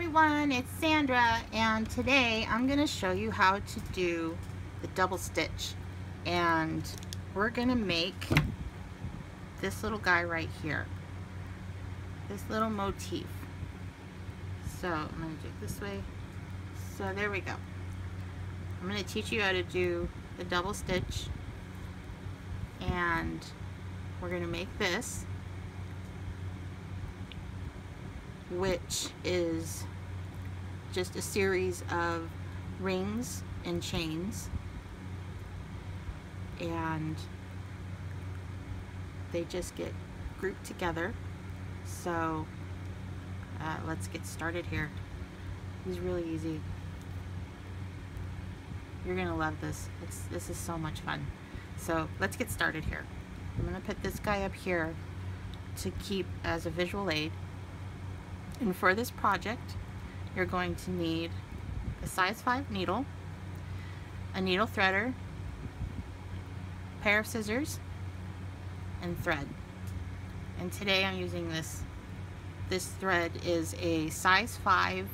everyone, it's Sandra, and today I'm going to show you how to do the double stitch, and we're going to make this little guy right here, this little motif. So I'm going to do it this way. So there we go. I'm going to teach you how to do the double stitch, and we're going to make this, which is just a series of rings and chains, and they just get grouped together. So let's get started here. It's really easy. You're gonna love this. This is so much fun. So let's get started here. I'm gonna put this guy up here to keep as a visual aid. And for this project, you're going to need a size 5 needle, a needle threader, a pair of scissors, and thread. And today I'm using this thread is a size 5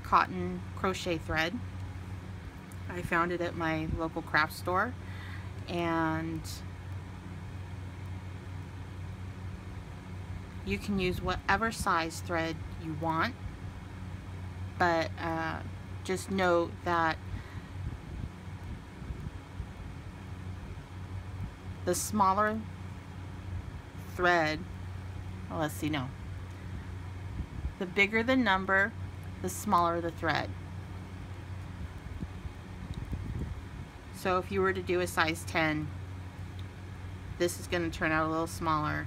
cotton crochet thread. I found it at my local craft store, and you can use whatever size thread you want, but just note that the smaller thread, well, let's see, no, the bigger the number, the smaller the thread. So if you were to do a size 10, this is going to turn out a little smaller.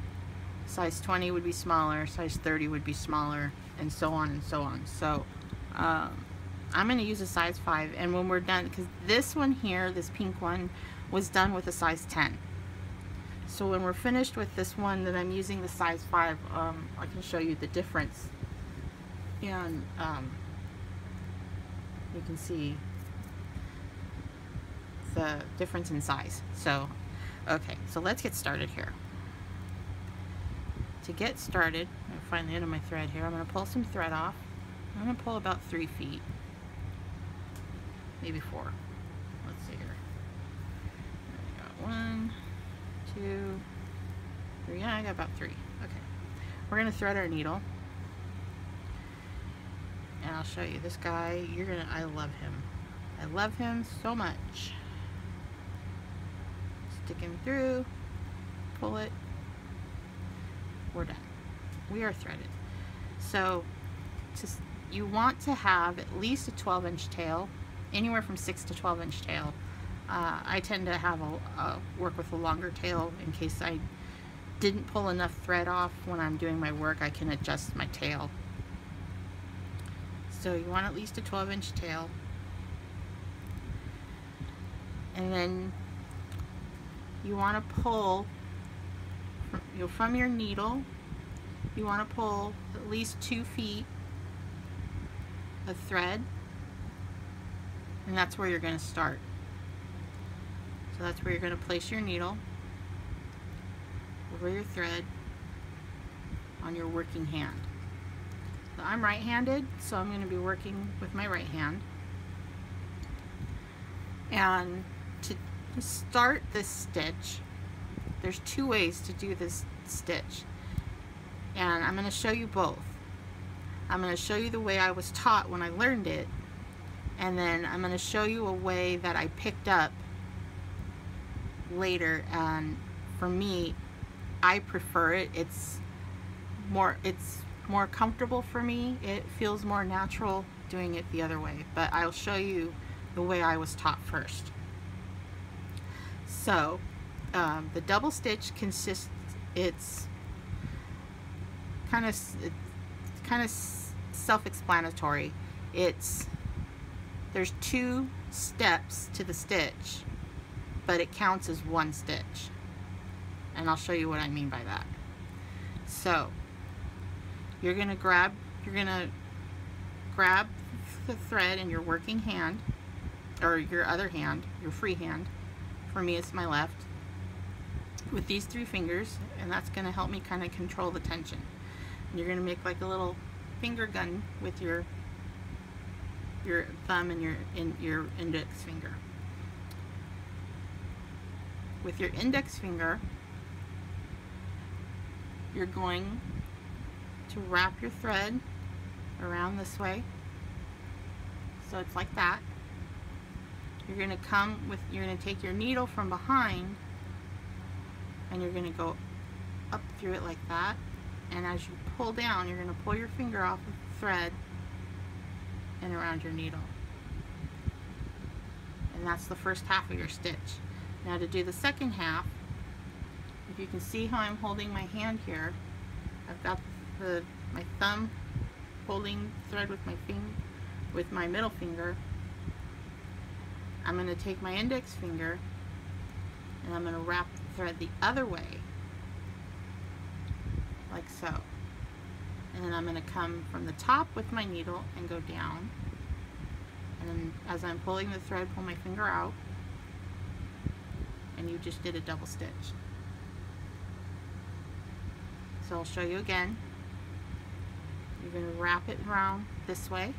Size 20 would be smaller, size 30 would be smaller, and so on and so on. So I'm going to use a size 5, and when we're done, because this one here, this pink one, was done with a size 10. So when we're finished with this one, then I'm using the size 5, I can show you the difference. And you can see the difference in size. So, okay, so let's get started here. To get started, I'm going to find the end of my thread here. I'm going to pull some thread off. I'm going to pull about 3 feet, maybe 4. Let's see here. I got 1, 2, 3. Yeah, I got about 3. Okay. We're going to thread our needle, and I'll show you this guy. I love him. I love him so much. Stick him through, pull it. We're done. We are threaded. So you want to have at least a 12-inch tail, anywhere from 6 to 12-inch tail. I tend to have work with a longer tail in case I didn't pull enough thread off when I'm doing my work. I can adjust my tail. So you want at least a 12-inch tail, and then you want to pull from your needle. You want to pull at least 2 feet of thread, and that's where you're going to start. So that's where you're going to place your needle over your thread on your working hand. So I'm right-handed, so I'm going to be working with my right hand. And to start this stitch, there's 2 ways to do this stitch, and I'm going to show you both. I'm going to show you the way I was taught when I learned it, and then I'm going to show you a way that I picked up later, and for me, I prefer it. It's more comfortable for me. It feels more natural doing it the other way, but I'll show you the way I was taught first. So the double stitch consists, it's kind of self-explanatory. There's 2 steps to the stitch, but it counts as 1 stitch, and I'll show you what I mean by that. So you're gonna grab the thread in your working hand, or your other hand, your free hand. For me, it's my left, with these 3 fingers, and that's going to help me kind of control the tension. And you're going to make like a little finger gun with your your thumb and your index finger. With your index finger, you're going to wrap your thread around this way. So it's like that. You're going to take your needle from behind and you're going to go up through it like that. And as you pull down, you're going to pull your finger off of the thread and around your needle. And that's the first half of your stitch. Now to do the second half, if you can see how I'm holding my hand here, I've got my thumb holding thread with my middle finger. I'm going to take my index finger and I'm going to wrap the thread the other way, like so. And then I'm going to come from the top with my needle and go down. And then as I'm pulling the thread, pull my finger out, and you just did a double stitch. So I'll show you again. You're going to wrap it around this way,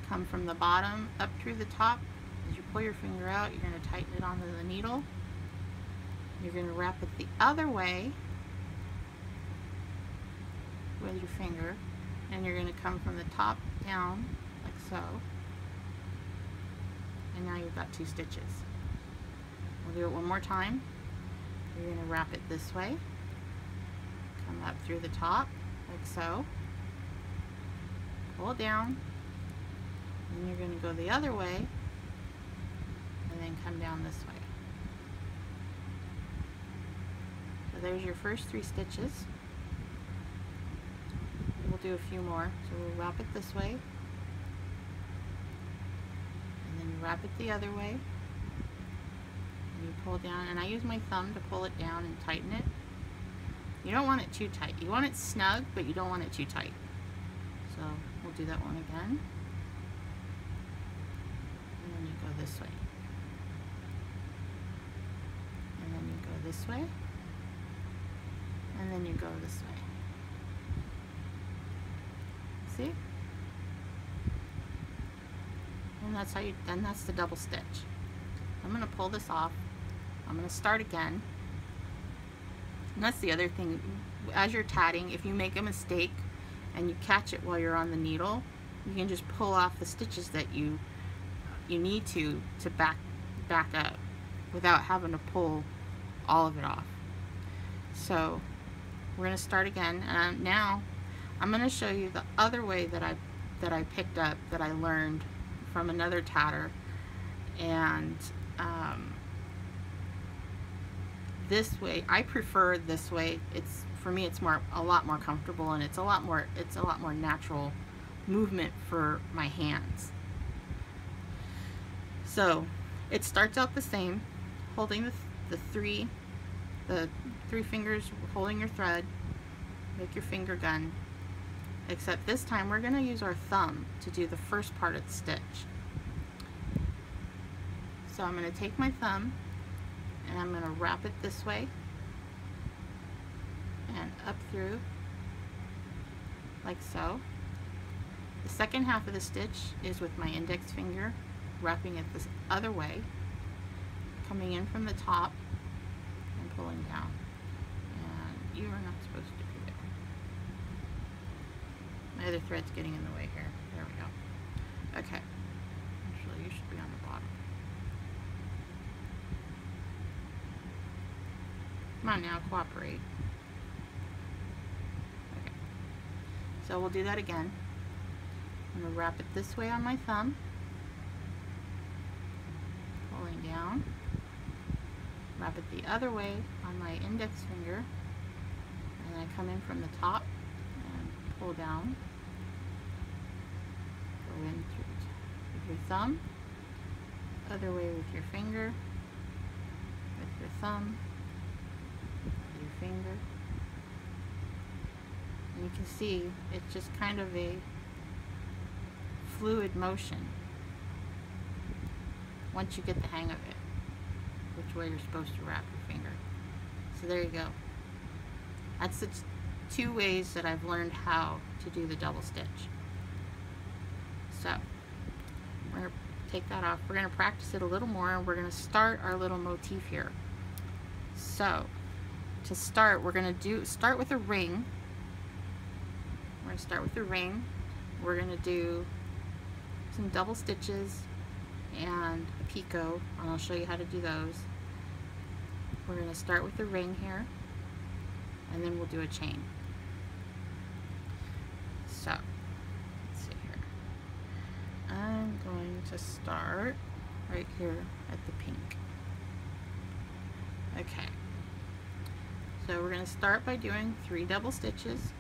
come from the bottom up through the top. As you pull your finger out, you're going to tighten it onto the needle. You're going to wrap it the other way with your finger, and you're going to come from the top down like so, and now you've got 2 stitches. We'll do it one more time. You're going to wrap it this way, come up through the top like so, pull down, and you're going to go the other way and then come down this way. So there's your first 3 stitches. We'll do a few more. So we'll wrap it this way, and then you wrap it the other way, and you pull down, and I use my thumb to pull it down and tighten it. You don't want it too tight. You want it snug, but you don't want it too tight. So we'll do that one again, and then you go this way, and then you go this way, and then you go this way. See? And that's that's the double stitch. I'm going to pull this off. I'm going to start again. And that's the other thing. As you're tatting, if you make a mistake and you catch it while you're on the needle, you can just pull off the stitches that you need to back up without having to pull all of it off. So we're going to start again. And now I'm going to show you the other way that I picked up, that I learned from another tatter, and this way I prefer this way. For me it's a lot more comfortable, and it's a lot more natural movement for my hands. So it starts out the same, holding the three fingers, holding your thread, make your finger gun. Except this time we're going to use our thumb to do the first part of the stitch. So I'm going to take my thumb and I'm going to wrap it this way and up through like so. The second half of the stitch is with my index finger, wrapping it this other way, coming in from the top and pulling down. And you are not supposed to do that. My other thread's getting in the way here. There we go. Okay. Actually, you should be on the bottom. Come on now, cooperate. Okay. So we'll do that again. I'm going to wrap it this way on my thumb, pulling down. Wrap it the other way on my index finger, and then I come in from the top and pull down. Go in with your thumb, other way with your finger, with your thumb, with your finger. And you can see it's just kind of a fluid motion once you get the hang of it, which way you're supposed to wrap your finger. So there you go. That's the 2 ways that I've learned how to do the double stitch. So We're going to take that off. We're going to practice it a little more, and we're going to start our little motif here. So to start, we're going to start with a ring. We're going to start with a ring. We're going to do some double stitches and a picot, and I'll show you how to do those. We're going to start with the ring here, and then we'll do a chain. So let's see here. I'm going to start right here at the pink. Okay, so we're going to start by doing 3 double stitches.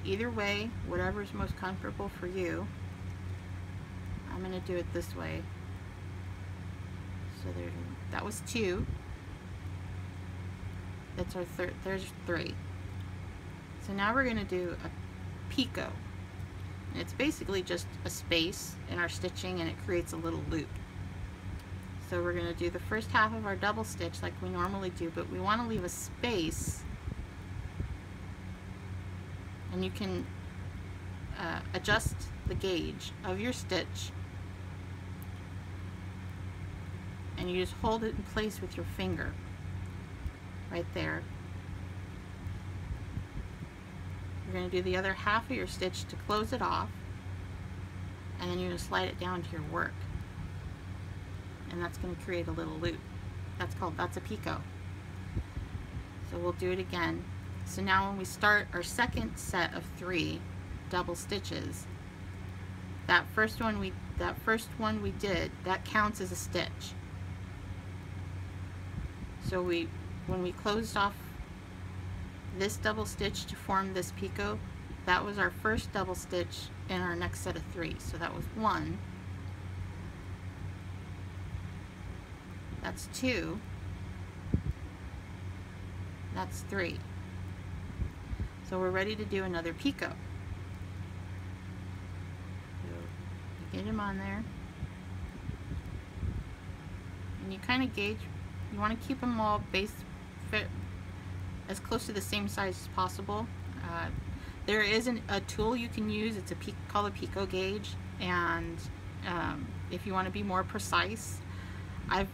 Either way, whatever is most comfortable for you. I'm going to do it this way. So that was 2. That's our third. There's 3. So now we're going to do a picot. And it's basically just a space in our stitching, and it creates a little loop. So we're going to do the first half of our double stitch like we normally do, but we want to leave a space. And you can adjust the gauge of your stitch, and you just hold it in place with your finger right there. You're going to do the other half of your stitch to close it off, and then you're going to slide it down to your work, and that's going to create a little loop. That's a picot. So we'll do it again. So now when we start our second set of 3 double stitches, that first one we did, that counts as a stitch. So when we closed off this double stitch to form this picot, that was our first double stitch in our next set of 3. So that was 1. That's 2. That's 3. So we're ready to do another picot. So you get them on there, and you kind of gauge. You want to keep them all fit as close to the same size as possible. There is a tool you can use. It's called a Pico Gauge, and if you want to be more precise, I've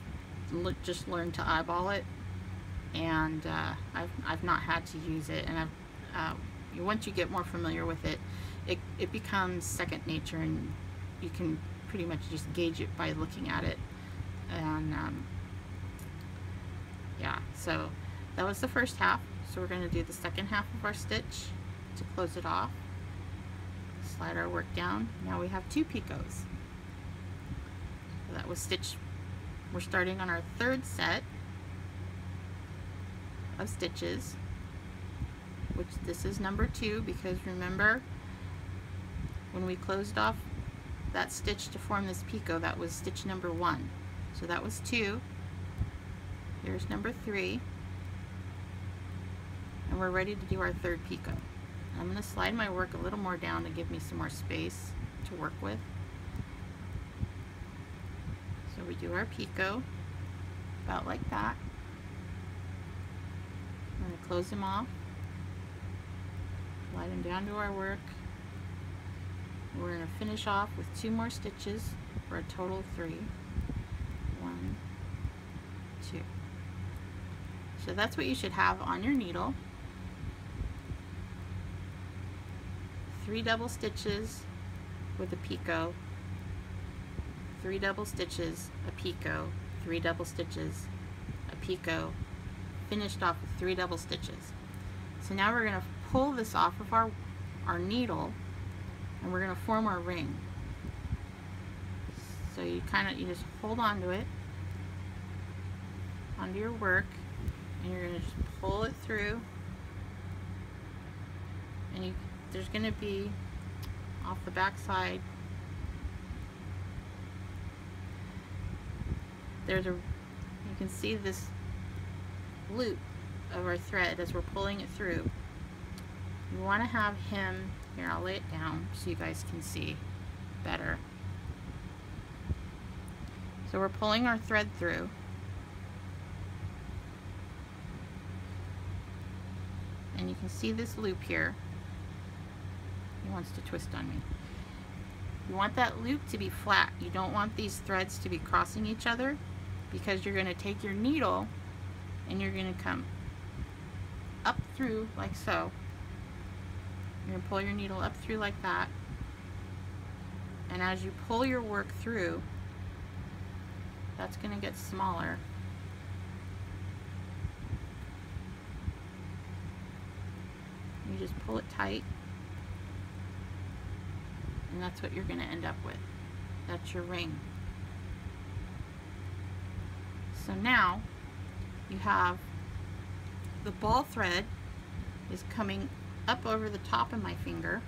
just learned to eyeball it, and I've not had to use it, and once you get more familiar with it, it becomes second nature, and you can pretty much just gauge it by looking at it. And yeah, so that was the first half. So we're going to do the second half of our stitch to close it off. Slide our work down. Now we have 2 picots. So that was stitch. We're starting on our third set of stitches, which this is number 2, because remember when we closed off that stitch to form this picot, that was stitch number 1. So that was 2. Here's number 3, and we're ready to do our third picot. I'm going to slide my work a little more down to give me some more space to work with. So we do our picot about like that. I'm going to close them off, slide them down to our work. We're going to finish off with 2 more stitches for a total of 3. 1, 2. So that's what you should have on your needle. 3 double stitches with a picot, 3 double stitches, a picot, 3 double stitches, a picot, finished off with 3 double stitches. So now we're going to pull this off of our needle, and we're going to form our ring. So you just hold on to it, onto your work, and you're going to just pull it through, and there's going to be off the back side, you can see this loop of our thread as we're pulling it through. You want to have him, here I'll lay it down so you guys can see better. So we're pulling our thread through, and you can see this loop here. He wants to twist on me. You want that loop to be flat. You don't want these threads to be crossing each other, because you're going to take your needle and you're going to come up through like so. You're going to pull your needle up through like that. And as you pull your work through, that's going to get smaller. You just pull it tight, and that's what you're going to end up with. That's your ring. So now you have the ball thread is coming up over the top of my finger.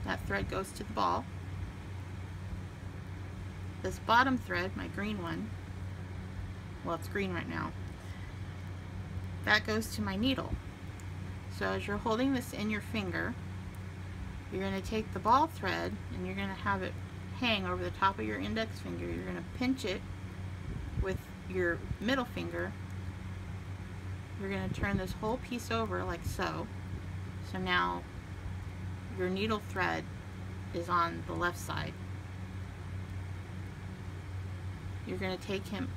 That thread goes to the ball. This bottom thread, my green one, well, it's green right now, that goes to my needle. So as you're holding this in your finger, you're going to take the ball thread and you're going to have it hang over the top of your index finger. You're going to pinch it with your middle finger. You're going to turn this whole piece over like so. So now your needle thread is on the left side. You're going to take him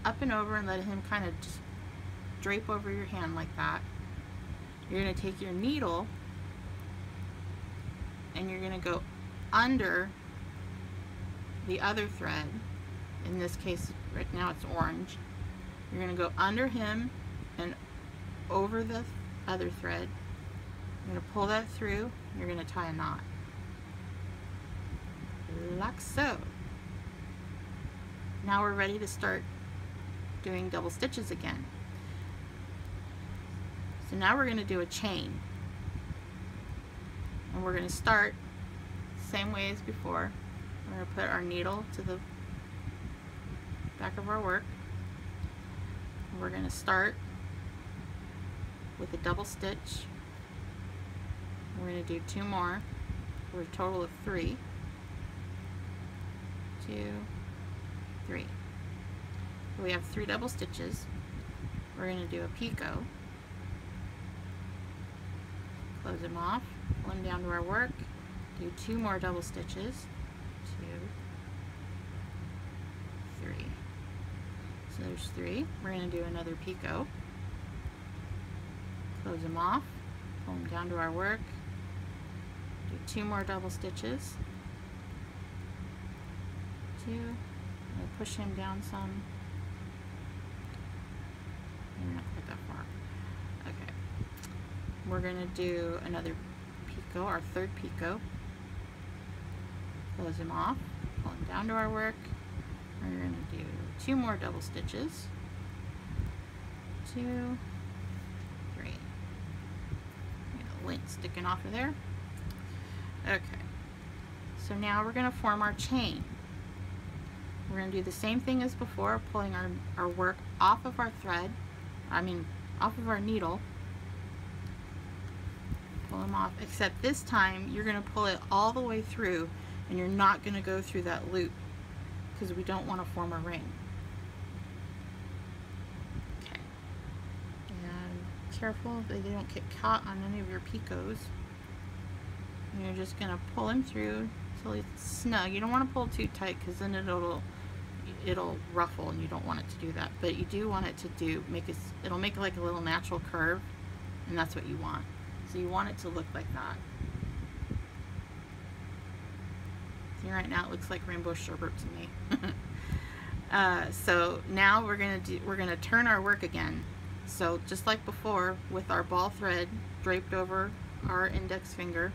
up and over and let him kind of just drape over your hand like that. You're going to take your needle and you're going to go under the other thread. In this case, right now it's orange. You're going to go under him and over the other thread. You're going to pull that through. You're going to tie a knot. Like so. Now we're ready to start doing double stitches again. So now we're going to do a chain. And we're going to start same way as before. We're going to put our needle to the back of our work. And we're going to start with a double stitch. We're going to do 2 more for a total of 3. 2, 3. So we have 3 double stitches. We're going to do a picot. Close them off, pull them down to our work, do 2 more double stitches. 2, 3. So there's 3. We're going to do another picot. Close them off, pull them down to our work, do 2 more double stitches. 2. I'm going to push him down some. Not quite that far. Okay. We're going to do another picot, our 3rd picot. Close him off, pull him down to our work. We're going to do 2 more double stitches. 2, 3. Got a lint sticking off of there. Okay. So now we're going to form our chain. We're going to do the same thing as before, pulling our work off of our thread, off of our needle. Pull them off, except this time you're going to pull it all the way through and you're not going to go through that loop because we don't want to form a ring. Okay. And careful that they don't get caught on any of your picots. And you're just going to pull them through until it's snug. You don't want to pull too tight because then it'll ruffle and you don't want it to do that. But you do want it to it'll make like a little natural curve, and that's what you want. So you want it to look like that. See, right now it looks like rainbow sherbet to me. So now we're gonna turn our work again. So just like before, with our ball thread draped over our index finger,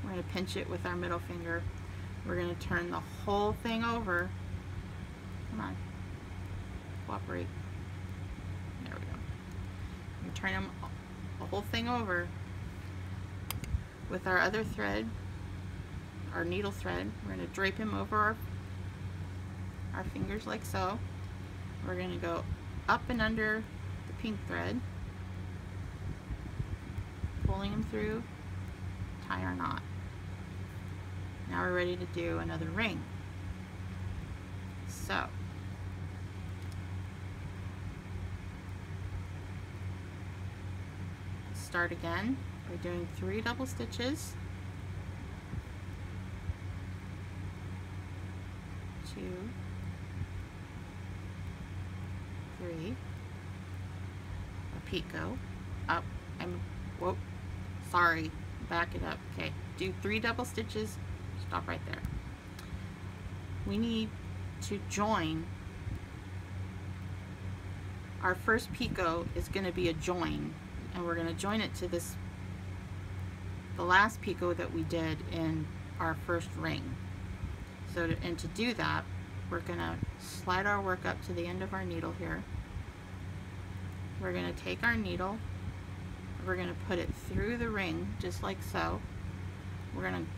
we're gonna pinch it with our middle finger. We're gonna turn the whole thing over. Come on, cooperate. There we go. And turn the whole thing over with our other thread, our needle thread. We're going to drape him over our fingers like so. We're going to go up and under the pink thread, pulling him through, tie our knot. Now we're ready to do another ring. So start again by doing 3 double stitches. 2, 3, a picot, up, whoop, sorry, back it up, okay, do 3 double stitches, stop right there. We need to join, our first picot is going to be a join, and we're going to join it to this, the last picot that we did in our first ring. So to do that, we're going to slide our work up to the end of our needle here. We're going to take our needle, we're going to put it through the ring just like so. We're going to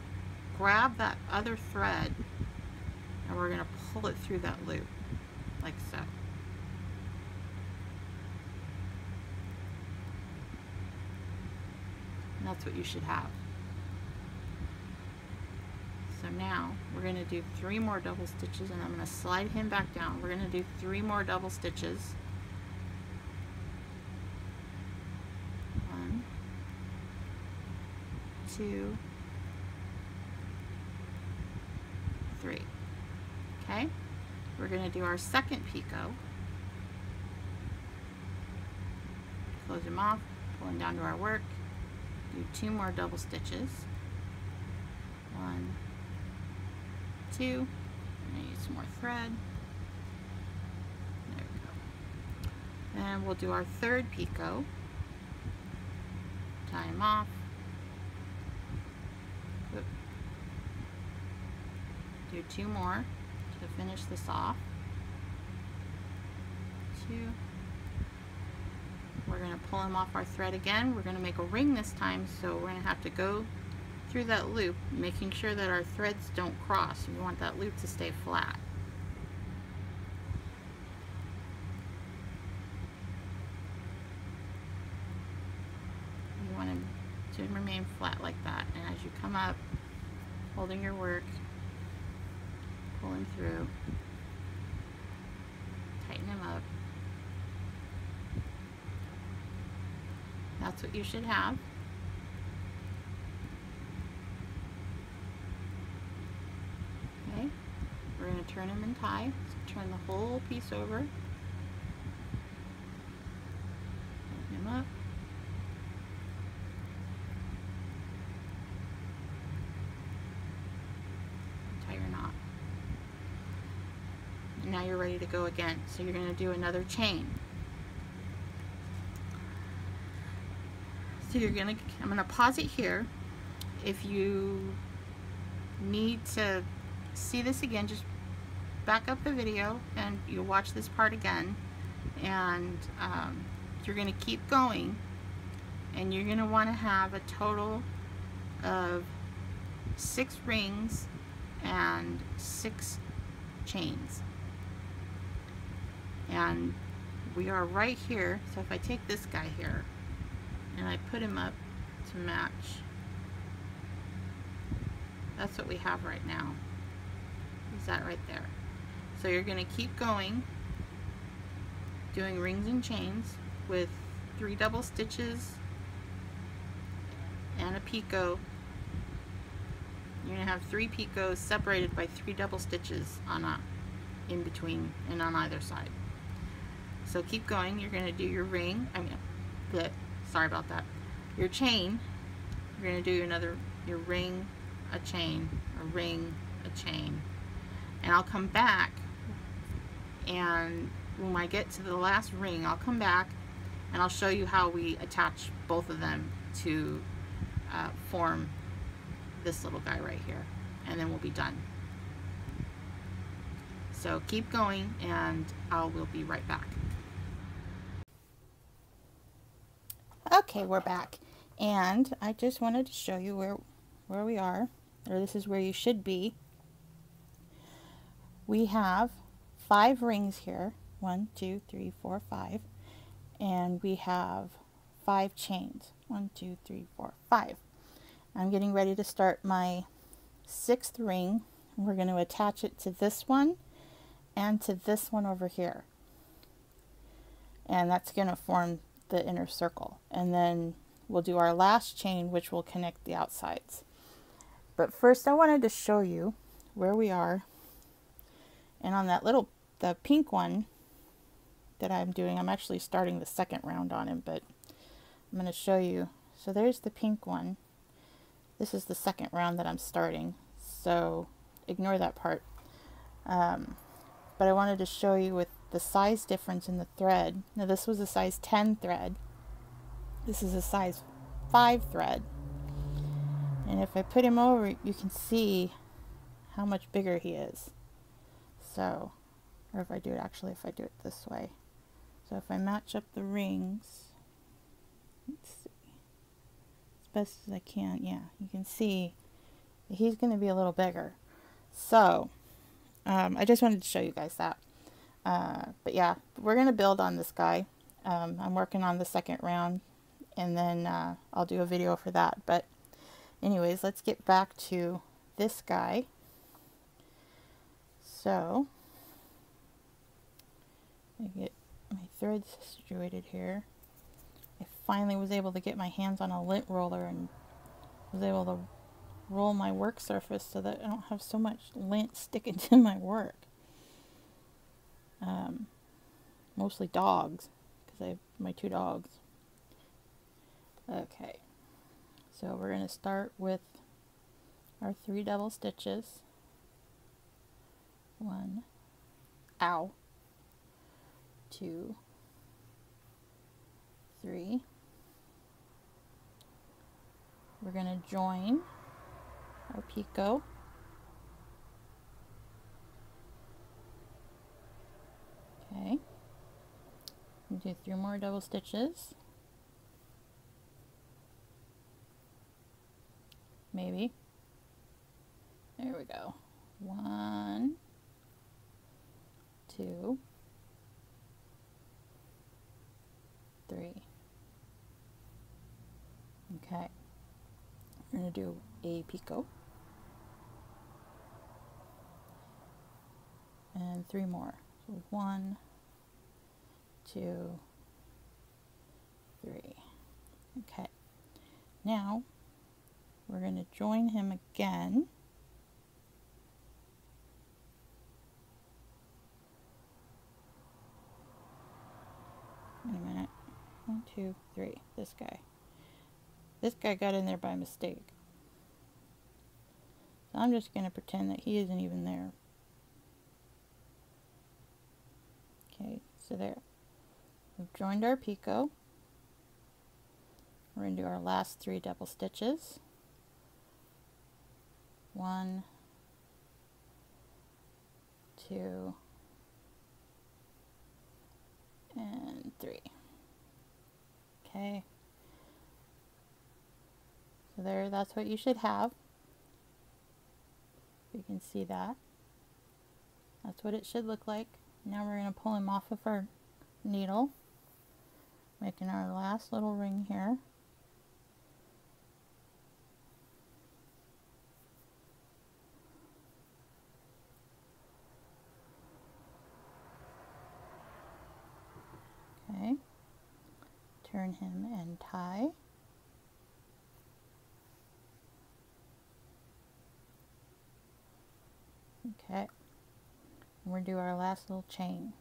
grab that other thread and we're going to pull it through that loop like so. And that's what you should have. So now we're going to do 3 more double stitches, and I'm going to slide him back down. We're going to do 3 more double stitches. 1, 2, 3. Okay, we're going to do our second picot. Close him off, pulling down to our work. Do 2 more double stitches. 1, 2, and I use some more thread. There we go. And we'll do our third picot. Tie him off. Do 2 more to finish this off. 2. We're going to pull him off our thread again. We're going to make a ring this time, so we're going to have to go through that loop, making sure that our threads don't cross. We want that loop to stay flat. You want them to remain flat like that, and as you come up, holding your work, pulling through, tighten them up. That's what you should have. Okay, we're going to turn them and tie. So turn the whole piece over. Tighten them up. Tie your knot. And now you're ready to go again. So you're going to do another chain. So I'm gonna pause it here. If you need to see this again, just back up the video and you'll watch this part again, and you're gonna keep going, and you're gonna want to have a total of 6 rings and 6 chains. And we are right here, so if I take this guy here and I put him up to match, that's what we have right now. Is that right there? So you're going to keep going, doing rings and chains with 3 double stitches and a picot. You're going to have 3 picots separated by 3 double stitches on in between and on either side. So keep going. You're going to do your ring. Sorry about that. Your chain, you're going to do your ring, a chain, a ring, a chain. And I'll come back, and when I get to the last ring, I'll come back and I'll show you how we attach both of them to form this little guy right here. And then we'll be done. So keep going, and we'll be right back. Okay, we're back, and I just wanted to show you where we are, or this is where you should be. We have 5 rings here, 1, 2, 3, 4, 5, and we have 5 chains, 1, 2, 3, 4, 5. I'm getting ready to start my 6th ring. We're going to attach it to this one and to this one over here, and that's going to form the inner circle, and then we'll do our last chain, which will connect the outsides. But first I wanted to show you where we are And on that the pink one that I'm doing, I'm actually starting the second round on him, but I'm going to show you. So there's the pink one. This is the second round that I'm starting, so ignore that part. But I wanted to show you with the size difference in the thread. Now this was a size 10 thread. This is a size 5 thread. And if I put him over, you can see how much bigger he is. So, or if I do it this way. So if I match up the rings, let's see, as best as I can, yeah, you can see that he's going to be a little bigger. So, I just wanted to show you guys that. But yeah, we're going to build on this guy. I'm working on the second round, and then I'll do a video for that. But anyways, let's get back to this guy. So, I get my threads situated here. I finally was able to get my hands on a lint roller and was able to roll my work surface so that I don't have so much lint sticking to my work. Mostly dogs, because I have my 2 dogs. Okay, so we're going to start with our 3 double stitches. 1, ow, 2, 3. We're going to join our picot. Okay, do 3 more double stitches, maybe. There we go. 1, 2, 3. Okay, we're going to do a picot and 3 more. So 1, 2, 3. Okay, now we're going to join him again. Wait a minute. 1, 2, 3. This guy. This guy got in there by mistake. So I'm just going to pretend that he isn't even there. Okay, so there. We've joined our picot. We're going to do our last 3 double stitches. 1, 2, and 3. Okay. So there, that's what you should have. You can see that. That's what it should look like. Now we're going to pull him off of our needle, making our last little ring here. Okay, turn him and tie. Okay, and we'll do our last little chain,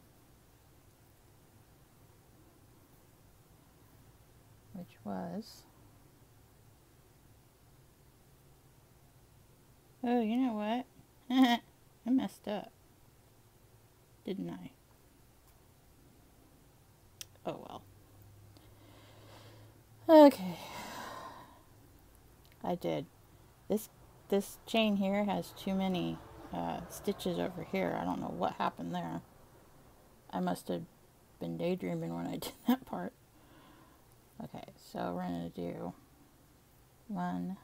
which was, oh, you know what? I messed up, didn't I? Oh well. Okay, I did. This chain here has too many stitches over here. I don't know what happened there. I must have been daydreaming when I did that part. Okay, so we're going to do 1,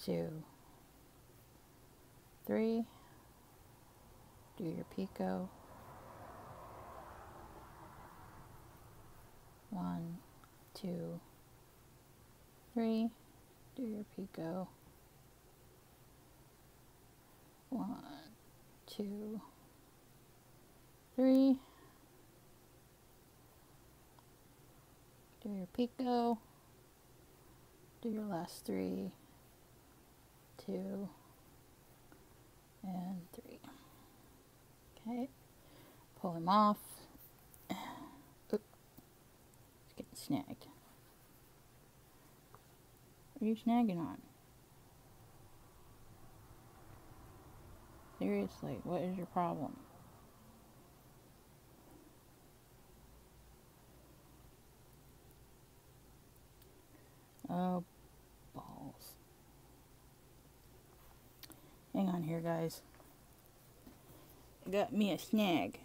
2, 3. Do your picot. 1, 2, 3. Do your picot. 1, 2, 3. Do your picot. Do your last 3, 2, and 3. Okay, pull him off. Oop, he's getting snagged. What are you snagging on? Seriously, what is your problem? Oh, balls. Hang on here, guys. I got me a snag.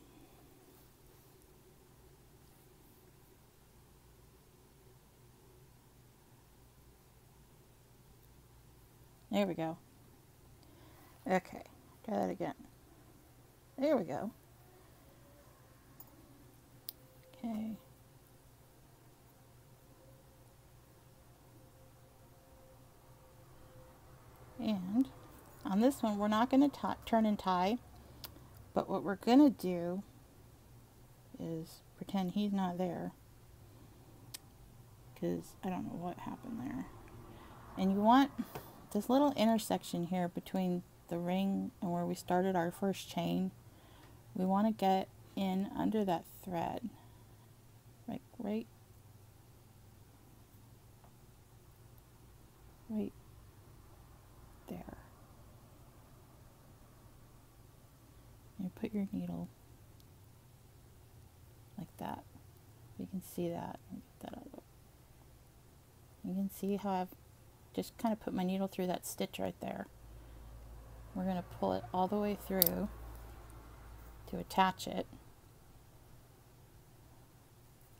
There we go. Okay, try that again. There we go. Okay. And on this one, we're not going to turn and tie, but what we're going to do is pretend he's not there, because I don't know what happened there. And you want this little intersection here between the ring and where we started our first chain. We want to get in under that thread, like right there. You put your needle like that. You can see that. Get that out of it. You can see how I've just kind of put my needle through that stitch right there. We're going to pull it all the way through to attach it.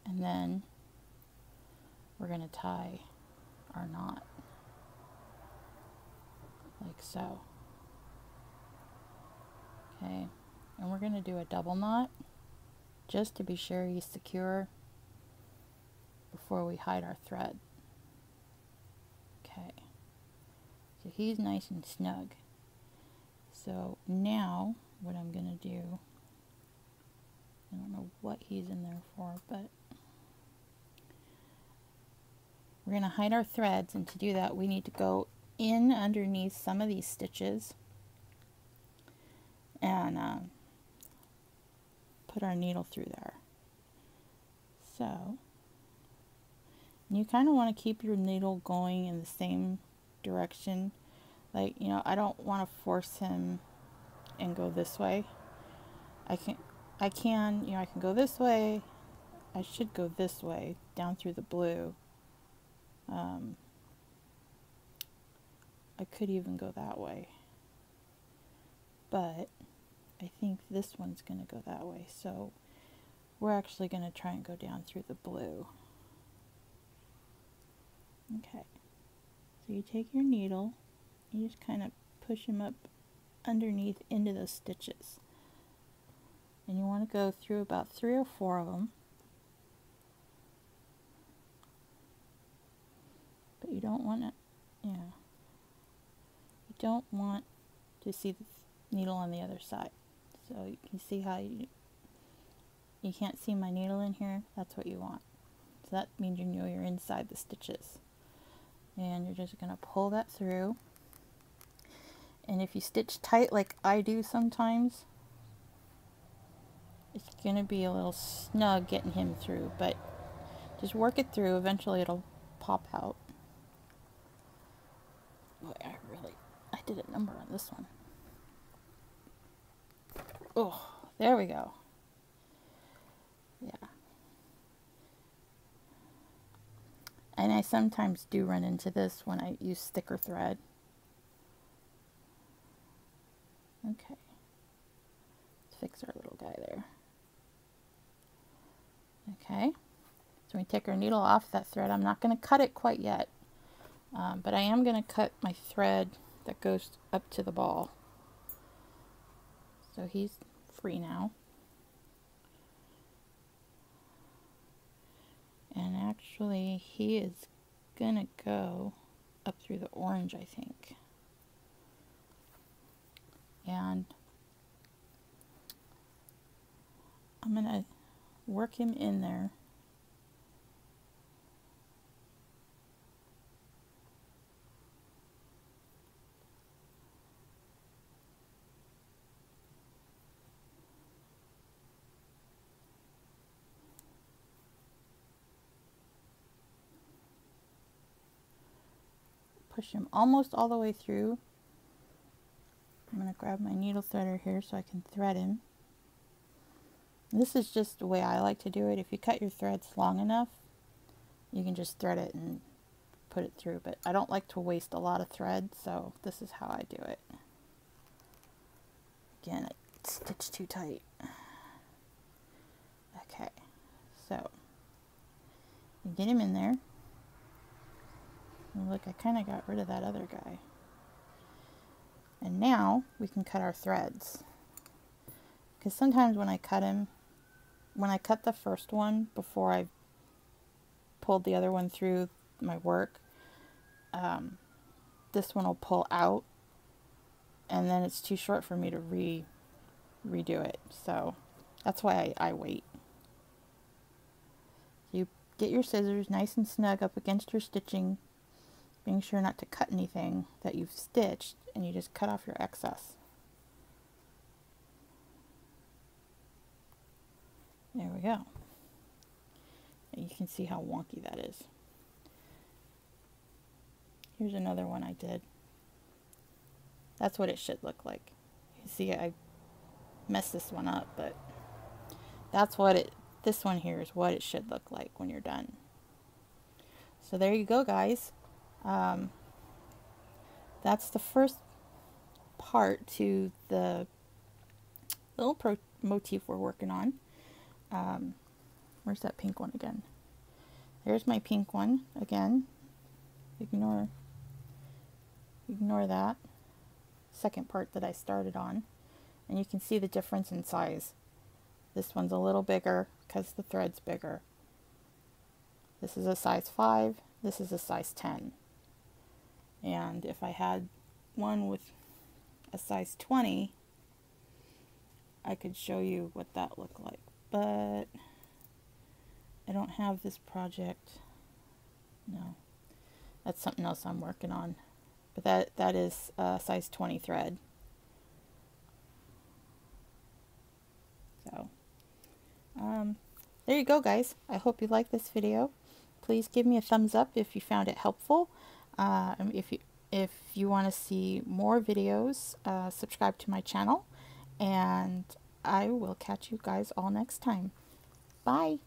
And then we're going to tie our knot like so. Okay, and we're going to do a double knot just to be sure he's secure before we hide our thread. Okay, so he's nice and snug. So now what I'm going to do, I don't know what he's in there for, but we're going to hide our threads, and to do that we need to go in underneath some of these stitches and put our needle through there. So you kind of want to keep your needle going in the same direction. Like, you know, I don't want to force him and go this way. I can, you know, I can go this way. I should go this way down through the blue. I could even go that way, but I think this one's going to go that way, so we're actually going to try and go down through the blue. Okay, so you take your needle, you just kind of push them up underneath into those stitches, and you want to go through about 3 or 4 of them, but you don't want to, you don't want to see the needle on the other side. So you can see how you can't see my needle in here. That's what you want. So that means you know you're inside the stitches. And you're just going to pull that through. And if you stitch tight like I do sometimes, it's going to be a little snug getting him through. But just work it through. Eventually it'll pop out. Boy, I did a number on this one. Oh, there we go. Yeah. And I sometimes do run into this when I use thicker thread. Okay. Let's fix our little guy there. Okay. So we take our needle off that thread. I'm not going to cut it quite yet. But I am going to cut my thread that goes up to the ball. So he's free now. And actually he is going to go up through the orange, I think. And I'm going to work him in there. push him almost all the way through. I'm going to grab my needle threader here so I can thread him. This is just the way I like to do it. If you cut your threads long enough, you can just thread it and put it through. But I don't like to waste a lot of thread, so this is how I do it. Again, I stitch too tight. Okay, so you get him in there. And look, I kind of got rid of that other guy. And now we can cut our threads. Because sometimes when I cut him, when I cut the first one before I pulled the other one through my work, this one will pull out, and then it's too short for me to redo it. So that's why I wait. You get your scissors nice and snug up against your stitching, being sure not to cut anything that you've stitched, and you just cut off your excess. There we go. And you can see how wonky that is. Here's another one I did. That's what it should look like. You see, I messed this one up, but that's what this one here is what it should look like when you're done. So there you go, guys. That's the first part to the little motif we're working on. Where's that pink one again? There's my pink one again. Ignore that second part that I started on, and you can see the difference in size. This one's a little bigger because the thread's bigger. This is a size 5, this is a size 10. And if I had one with a size 20, I could show you what that looked like. But I don't have this project. No, that's something else I'm working on. But that is size 20 thread. So there you go, guys. I hope you like this video. Please give me a thumbs up if you found it helpful. If you want to see more videos, subscribe to my channel, and I will catch you guys all next time. Bye.